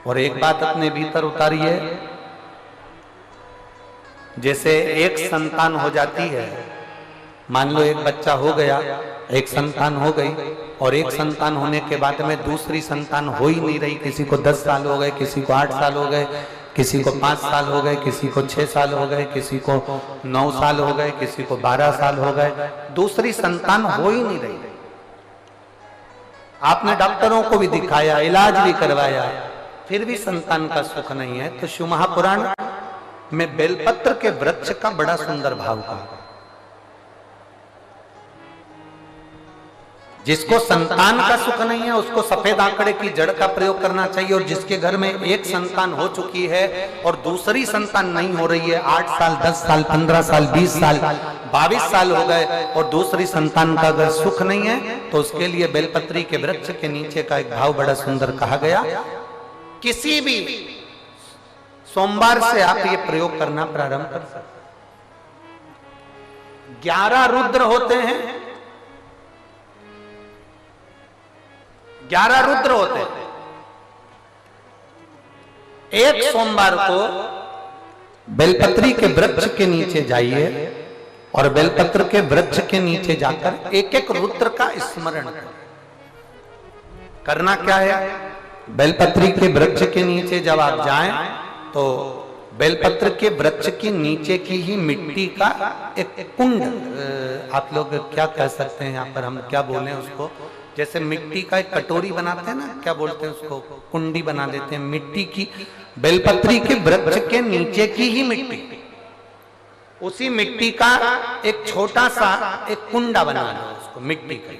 और एक बात अपने भीतर उतारिए, जैसे एक संतान हो जाती है, मान लो एक बच्चा हो गया, एक संतान हो गई, और एक संतान होने के बाद में दूसरी संतान हो ही नहीं रही। किसी को 10 साल हो गए, किसी को 8 साल हो गए, किसी को 5 साल हो गए, किसी को 6 साल हो गए, किसी को 9 साल हो गए, किसी को 12 साल हो गए, दूसरी संतान हो ही नहीं रही। आपने डॉक्टरों को भी दिखाया, इलाज भी करवाया, फिर भी संतान का सुख नहीं है। तो शिव महापुराण में बेलपत्र के वृक्ष का बड़ा सुंदर भाव कहा, जिसको संतान का सुख नहीं है उसको सफेद आंकड़े की जड़ का प्रयोग करना चाहिए। और जिसके घर में एक संतान हो चुकी है और दूसरी संतान नहीं हो रही है, 8 साल 10 साल 15 साल 20 साल 22 साल हो गए और दूसरी संतान का अगर सुख नहीं है, तो उसके लिए बेलपत्री के वृक्ष के नीचे का एक भाव बड़ा सुंदर कहा गया। किसी भी सोमवार से आप ये प्रयोग करना प्रारंभ कर सकते। 11 रुद्र होते हैं, 11 रुद्र होते हैं। एक सोमवार को बेलपत्री के वृक्ष के नीचे जाइए और बेलपत्र के वृक्ष के नीचे जाकर एक एक रुद्र का स्मरण करें। करना क्या है, बेलपत्री के वृक्ष के नीचे जब आप जाएं तो बेलपत्र के वृक्ष के नीचे की ही मिट्टी का एक कुंड, आप लोग क्या कह सकते हैं यहाँ पर, हम क्या बोले उसको, जैसे मिट्टी का एक कटोरी बनाते हैं ना, क्या बोलते हैं उसको, कुंडी बना देते हैं मिट्टी की। बेलपत्री के वृक्ष के नीचे की ही मिट्टी, उसी मिट्टी का एक छोटा सा एक कुंडा बना लो उसको मिट्टी का।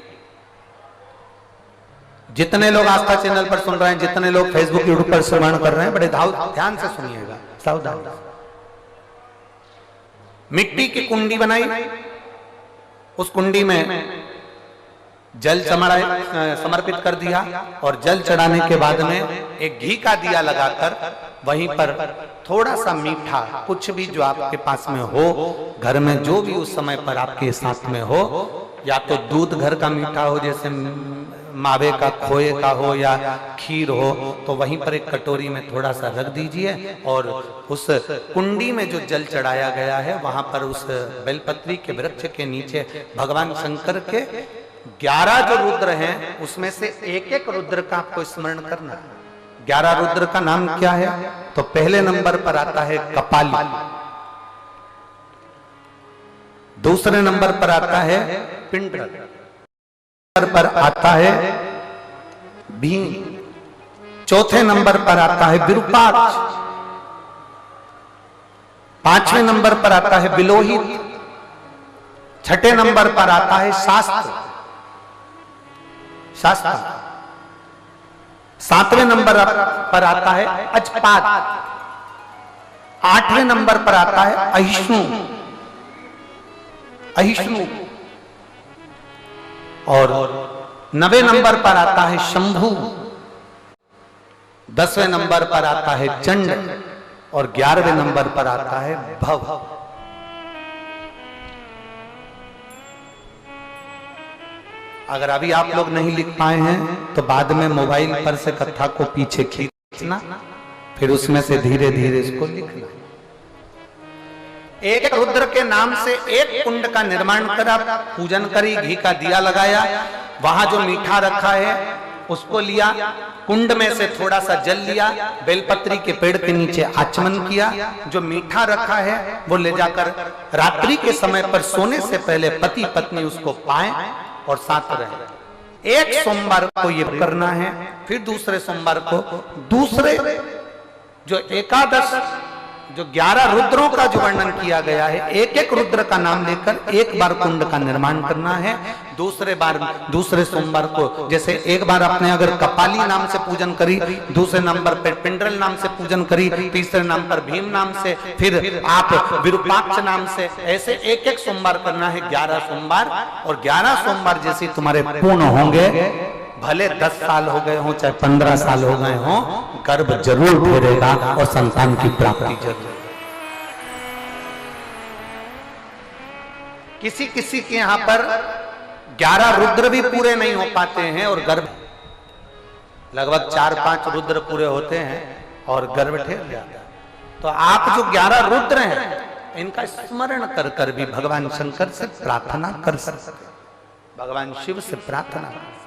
जितने लोग आस्था चैनल पर सुन रहे हैं, जितने लोग फेसबुक यूट्यूब पर श्रवण कर रहे हैं, बड़े ध्यान से सुनिएगा, सावधान। मिट्टी की कुंडी बनाई, उस कुंडी में जल समर्पित कर दिया और जल चढ़ाने के बाद में एक घी का दिया लगाकर वहीं पर थोड़ा सा मीठा, कुछ भी जो आपके पास में हो, घर में जो भी उस समय पर आपके साथ में हो, या तो दूध घर का मीठा हो, जैसे मावे का, खोए का हो या खीर हो, तो वहीं पर एक कटोरी में थोड़ा सा रख दीजिए और उस कुंडी में जो जल चढ़ाया गया है वहां पर उस बेलपत्री के वृक्ष के नीचे भगवान शंकर के 11 जो रुद्र हैं उसमें से एक एक रुद्र का आपको स्मरण करना है। 11 रुद्र का नाम क्या है, तो पहले नंबर पर आता है कपाली, दूसरे नंबर पर आता है पिंडर, पर आता है भीम, चौथे नंबर पर आता है विरूपाक्ष, 5वें नंबर पर आता है बिलोहित, 6ठे नंबर पर आता है शास्त्र, 7वें नंबर पर आता है अजपात, 8वें नंबर पर आता है अहिष्णु, और 9वें नंबर पर आता है शंभु, 10वें नंबर पर आता है चंड और 11वें नंबर पर आता है भव। अगर अभी आप लोग नहीं लिख पाए हैं तो बाद में मोबाइल पर से कथा को पीछे खींचना, फिर उसमें से धीरे धीरे इसको लिखना। एक रुद्र के नाम से एक कुंड का निर्माण करा, पूजन करी, घी का दिया लगाया, वहां जो मीठा रखा है उसको लिया, कुंड में से थोड़ा सा जल लिया, बेलपत्री के पेड़ के नीचे आचमन किया, जो मीठा रखा है वो ले जाकर रात्रि के समय पर सोने से पहले पति पत्नी उसको पाएं और साथ रहे। एक सोमवार को ये करना है, फिर दूसरे सोमवार को दूसरे जो एकादश, जो 11 रुद्रों का जो वर्णन किया गया है, एक एक रुद्र का नाम लेकर एक बार कुंड का निर्माण करना है। दूसरे सोमवार को, जैसे एक बार आपने अगर कपाली नाम से पूजन करी, दूसरे नंबर पर पिंडरल नाम से पूजन करी, तीसरे नाम पर भीम नाम से, फिर आप विरूपाक्ष नाम से, ऐसे एक एक सोमवार करना है, 11 सोमवार। और 11 सोमवार जैसे तुम्हारे पूर्ण होंगे, भले 10 साल हो गए हो चाहे 15 साल हो गए हो, गर्भ जरूर फेरेगा और संतान की प्राप्ति जरूर। किसी किसी के यहाँ पर 11 रुद्र भी पूरे नहीं हो पाते हैं और गर्भ, लगभग 4-5 रुद्र पूरे होते हैं और गर्भ ठेक जाता है। तो आप जो 11 रुद्र हैं इनका स्मरण कर कर भी भगवान शंकर से प्रार्थना कर सकते, भगवान शिव से प्रार्थना कर।